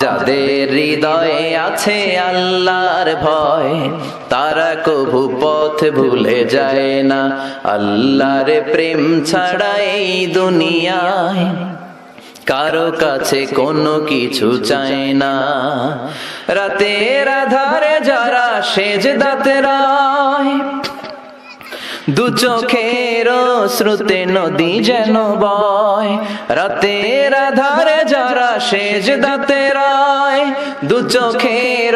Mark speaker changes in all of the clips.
Speaker 1: যাদের হৃদয়ে আছে আল্লাহর ভয়, তারা কভু পথ ভুলে যায় না। আল্লাহর প্রেম ছাড়া এই দুনিয়ায় কারো কাছে কোনো কিছু চায় না। রাতের আধারে যারা সেজদাতে রয়, দু চোখের শ্রুতে নদী যেন বয়। রাতের আধারে যারা সেজদাতে রয়, দু চোখের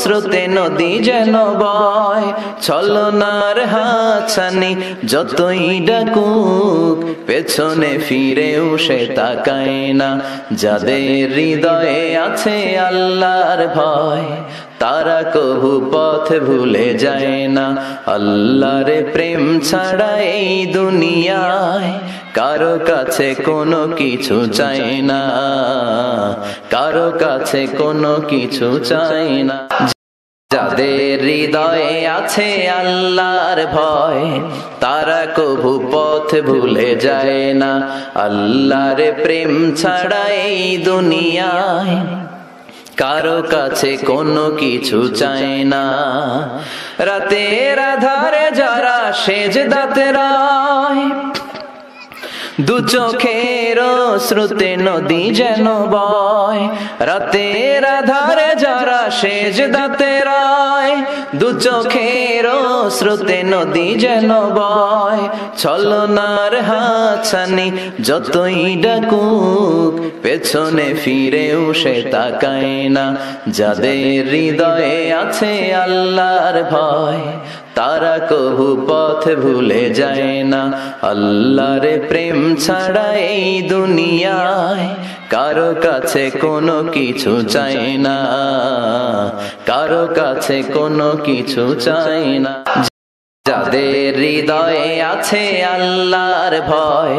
Speaker 1: শ্রুতে নদী যেন বয়। ছলনার হাতছানি যতই ডাকুক, পেছনে ফিরেও সে তাকায় না। যাদের হৃদয়ে আছে আল্লাহর ভয়, তারা কভু পথ ভুলে যায় না। আল্লাহর প্রেম ছাড়া এই দুনিয়ায় কারো কাছে কোনো কিছু চায় না, কারো কাছে কোনো কিছু চায় না। যাদের হৃদয়ে আছে আল্লাহর ভয়, তারা কভু পথ ভুলে যায় না। আল্লাহর প্রেম ছাড়া এই দুনিয়ায় কারো কাছে কোনো কিছু চায় না। রাতের আধারে যারা সেজদাতে রয়, দু চোখের শ্রুতে নদী যেন বয়। রাতের আধারে যারা সেজদাতে রয়, দু চোখের শ্রুতে নদী যেন বয়। ছলনার হাতছানি যতই ডাকুক, পেছনে ফিরেও সে তাকায় না। যাদের হৃদয়ে আছে আল্লাহর ভয়, তারা কভু পথ ভুলে যায় না। আল্লাহর প্রেম ছাড়া এই দুনিয়ায় কারো কাছে কোনো কিছু চায় না, কারো কাছে কোনো কিছু চায় না। যাদের হৃদয়ে আছে আল্লাহর ভয়,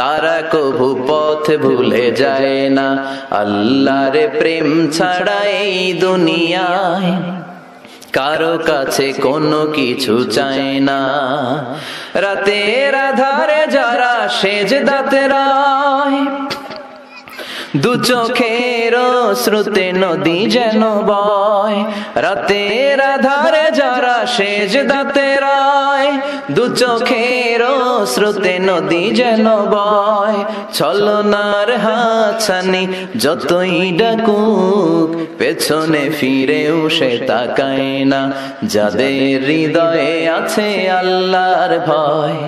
Speaker 1: তারা কভু পথ ভুলে যায় না। আল্লাহর প্রেম ছাড়া এই দুনিয়ায় কারো কাছে কোনো কিছু চায় না। রাতের আধারে যারা সেজদাতে রয়, দু চোখের শ্রুতে নদী যেন বয়। রাতের আধারে যারা সেজদাতে রয়, দু চোখের শ্রুতে নদী যেন বয়। ছলনার হাতছানি যতই ডাকুক, পেছনে ফিরেও সে তাকায় না। যাদের হৃদয়ে আছে আল্লাহর ভয়,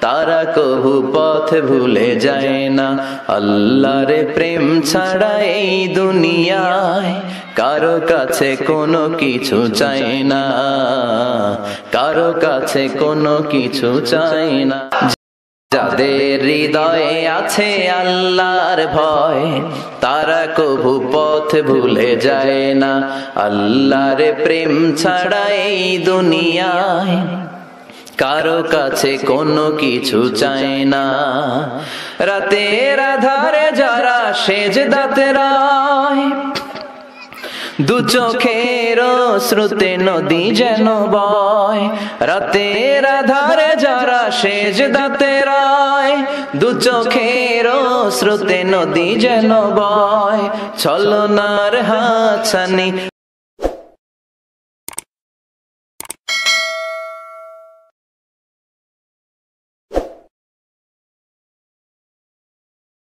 Speaker 1: তারা কভু পথ ভুলে যায় না। আল্লাহর প্রেম ছাড়া এই দুনিয়ায় কারো কাছে কোনো কিছু চায় না, কারো কাছে কোনো কিছু চায় না। যাদের হৃদয়ে আছে আল্লাহর ভয়, তারা কভু পথ ভুলে যায় না। আল্লাহর প্রেম ছাড়া এই দুনিয়ায় কারো কাছে কোনো কিছু চায় না। রাতের আধারে যারা সেজদাতে রয়, দু চোখের শ্রুতে নদী যেন বয়। রাতের আধারে যারা সেজদাতে রয়, দু চোখের শ্রুতে নদী যেন বয়। ছলনার হাতছানি